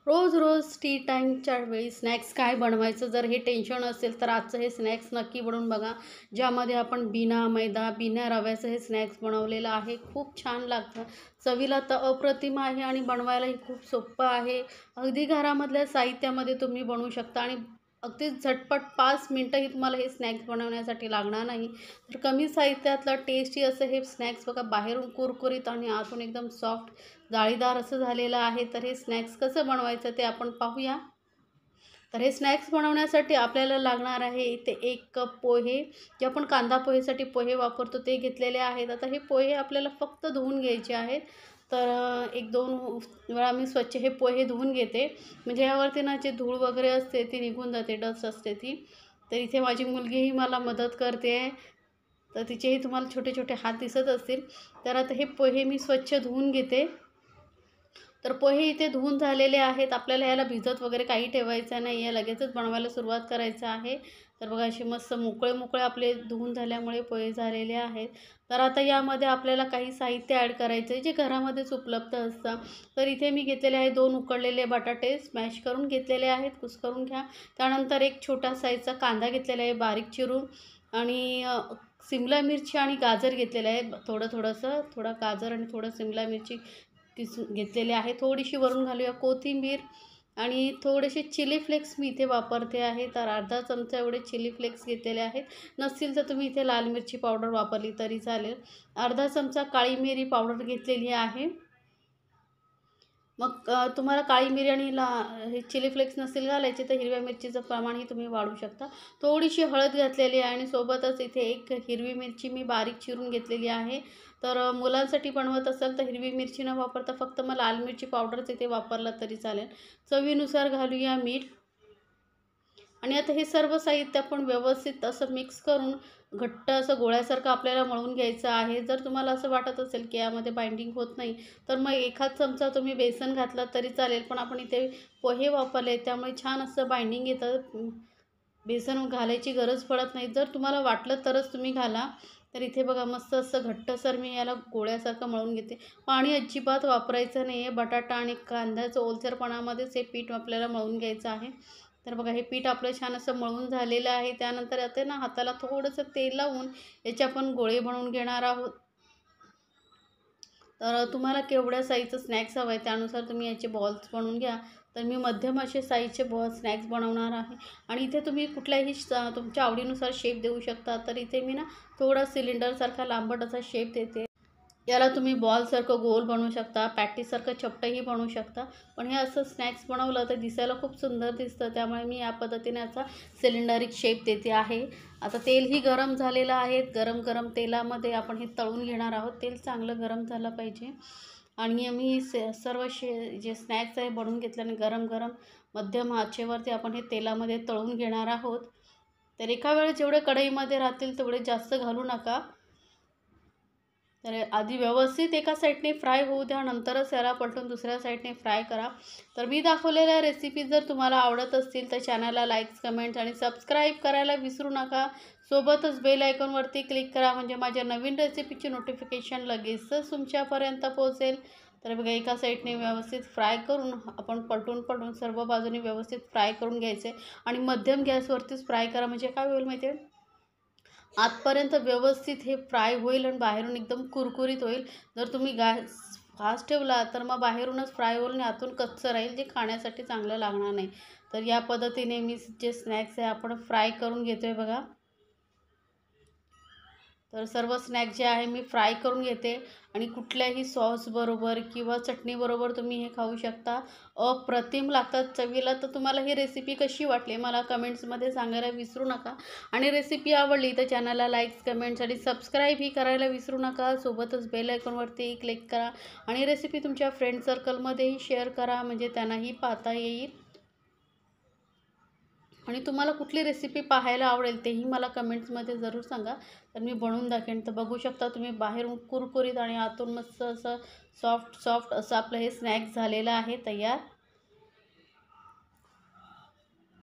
रोज रोज T टाईमच्या वेळी snacks काय बनवायचं जर हे टेन्शन असेल तर आजचं हे स्नॅक्स नक्की बनवून बघा. ज्यामध्ये आपण बिना मैदा बिना रव्याचं हे स्नॅक्स बनवलेलं आहे. खूप छान लागतं, चवीला तर अप्रतिम आहे आणि बनवायलाही खूप सोपं आहे. अगदी घरामधल्या साहित्यामध्ये तुम्ही बनवू शकता आणि अगदी झटपट 5 मिनटंही तुम्हाला हे स्नॅक्स बनवण्यासाठी लागणार नाही. तर कमी साहित्यातलं टेस्टी असं हे स्नॅक्स बघा, बाहेरून कुरकुरीत आणि आतून एकदम सॉफ्ट जाळीदार असं झालेलं आहे. तर हे स्नॅक्स कसं बनवायचं ते आपण पाहूया. तर हे स्नॅक्स बनवण्यासाठी आपल्याला लागणार आहे इथे 1 कप पोहे, जे आपण कांदा पोहेसाठी पोहे वापरतो ते घेतलेले आहेत. आता हे पोहे आपल्याला फक्त धुवून घ्यायचे आहेत. तर 1-2 वेळा मी स्वच्छ हे पोहे धुवून घेते, म्हणजे यावरती ना जे धूळ वगैरे असते ती निघून जाते, डस्ट असते ती. तर इथे माझी मुलगीही मला मदत करते आहे, तर तिचेही तुम्हाला छोटे छोटे हात दिसत असतील. तर आता हे पोहे मी स्वच्छ धुवून घेते. तर पोहे इथे धुवून झालेले आहेत. आपल्याला ह्याला भिजत वगैरे काही ठेवायचं नाही आहे, लगेचच बनवायला सुरुवात करायचं आहे. तर बघा असे मस्त मोकळे मोकळे आपले धुवून झाल्यामुळे पोहे झालेले आहेत. तर आता यामध्ये आपल्याला काही साहित्य ॲड करायचं आहे जे घरामध्येच उपलब्ध असतं. तर इथे मी घेतलेले आहे 2 उकडलेले बटाटे स्मॅश करून घेतलेले आहेत, कुस्करून घ्या. त्यानंतर एक छोटा साईजचा कांदा घेतलेला आहे बारीक चिरून, आणि सिमला मिरची आणि गाजर घेतलेलं आहे. थोडं गाजर आणि थोडं सिमला मिरची किसून घेतलेले आहे. थोडीशी वरून घालूया कोथिंबीर आणि थोडेसे चिली फ्लेक्स मी इथे वापरते आहे. तर अर्धा चमचा एवढे चिली फ्लेक्स घेतलेले आहेत. नसतील तर तुम्ही इथे लाल मिरची पावडर वापरली तरी चालेल. अर्धा चमचा काळी मिरी पावडर घेतलेली आहे. मग तुम्हाला काळी मिरी आणि हे चिली फ्लेक्स नसतील घालायचे तर हिरव्या मिरचीचं प्रमाणही तुम्ही वाढवू शकता. थोडीशी हळद घातलेली आहे आणि सोबतच इथे एक हिरवी मिरची मी बारीक चिरून घेतलेली आहे. तर मुलांसाठी बनवत असाल तर हिरवी मिरची न वापरता फक्त मग लाल मिरची पावडरच इथे वापरला तरी चालेल. चवीनुसार घालूया मीठ. आणि आता हे सर्व साहित्य आपण व्यवस्थित असं मिक्स करून घट्ट असं गोळ्यासारखं आपल्याला मळून घ्यायचं आहे. जर तुम्हाला असं वाटत असेल की यामध्ये बाइंडिंग होत नाही तर मग एखाद चमचा तुम्ही बेसन घातला तरी चालेल, पण आपण इथे पोहे वापरले त्यामुळे छान असं बाइंडिंग येतं. बेसन घालायची गरज पडत नाही, जर तुम्हाला वाटलं तरच तुम्ही घाला. तर इथे बघा मस्त असं घट्टसर मी याला गोळ्यासारखं मळून घेते. पाणी अजिबात वापरायचं नाही आहे. बटाटा आणि कांद्याचं ओलसरपणामध्येच हे पीठ आपल्याला मळून घ्यायचं आहे. तर बघा हे पीठ आपलं छान असं मळून झालेलं आहे. त्यानंतर आता ना हाताला थोडंसं तेल लावून याचे आपण गोळे बनवून घेणार आहोत. तर तुम्हाला केवढ्या साईजचं स्नॅक्स हवं आहे त्यानुसार तुम्ही याचे बॉल्स बनवून घ्या. तर मी मध्यम असे साईजचे स्नॅक्स बनवणार आहे. आणि इथे तुम्ही कुठल्याही तुमच्या आवडीनुसार शेप देऊ शकता. तर इथे मी ना थोडा सिलेंडरसारखा लांबट असा शेप देते. याला तुम्ही बॉलसारखं गोल बनवू शकता, पॅटीसारखं चपटंही बनवू शकता. पण हे असं स्नॅक्स बनवलं तर दिसायला खूप सुंदर दिसतं, त्यामुळे मी या पद्धतीने याचा सिलेंडरिक शेप देते आहे. आता तेलही गरम झालेलं आहे. गरम गरम तेलामध्ये आपण हे तळून घेणार आहोत. तेल चांगलं गरम झालं पाहिजे. आणि मी सर्व जे स्नॅक्स आहे बनवून घेतल्याने गरम गरम मध्यम आचेवरती आपण हे तेलामध्ये तळून घेणार आहोत. तर एका वेळेस जेवढे कढईमध्ये राहतील तेवढे जास्त घालू नका. तर आधी व्यवस्थित एका साईडने फ्राय होऊ द्या, नंतरच याला पलटून दुसऱ्या साईडने फ्राय करा. तर मी दाखवलेल्या रेसिपी जर तुम्हाला आवडत असतील तर चॅनलला लाईक्स, कमेंट्स आणि सबस्क्राईब करायला विसरू नका. सोबतच बेल आयकॉनवरती क्लिक करा, म्हणजे माझ्या नवीन रेसिपीची नोटिफिकेशन लगेचच तुमच्यापर्यंत पोहोचेल. तर बघा एका साईडने व्यवस्थित फ्राय करून आपण पलटून सर्व बाजूने व्यवस्थित फ्राय करून घ्यायचे आणि मध्यम गॅसवरतीच फ्राय करा, म्हणजे काय होईल माहिती आहे, आतपर्यंत व्यवस्थित हे फ्राय होईल आणि बाहेरून एकदम कुरकुरीत होईल. जर तुम्ही गॅस फास्ट ठेवला तर मग बाहेरूनच फ्राय होईल आणि आतून कच्चं राहील, जे खाण्यासाठी चांगलं लागणार नाही. तर या पद्धतीने मी जे स्नॅक्स आहे आपण फ्राय करून घेतो आहे बघा. तर सर्व स्नॅक जे आहे मी फ्राय करून घेते आणि कुठल्याही सॉसबरोबर किंवा चटणीबरोबर तुम्ही हे खाऊ शकता. अप्रतिम लागतात चवीला. तर तुम्हाला ही रेसिपी कशी वाटली मला कमेंट्समध्ये सांगायला विसरू नका. आणि रेसिपी आवडली तर चॅनलला लाईक्स, कमेंट्स आणि सबस्क्राईबही करायला विसरू नका. सोबतच बेल आयकॉनवरती क्लिक करा आणि रेसिपी तुमच्या फ्रेंड सर्कलमध्येही शेअर करा, म्हणजे त्यांनाही पाहता येईल. आणि तुम्हाला कुठली रेसिपी पाहायला आवडेल तेही मला कमेंट्समध्ये जरूर सांगा, तर मी बनवून दाखवेन. तर बघू शकता तुम्ही बाहेरून कुरकुरीत आणि आतून मस्त असं सॉफ्ट असं आपलं हे स्नॅक्स झालेलं आहे तयार.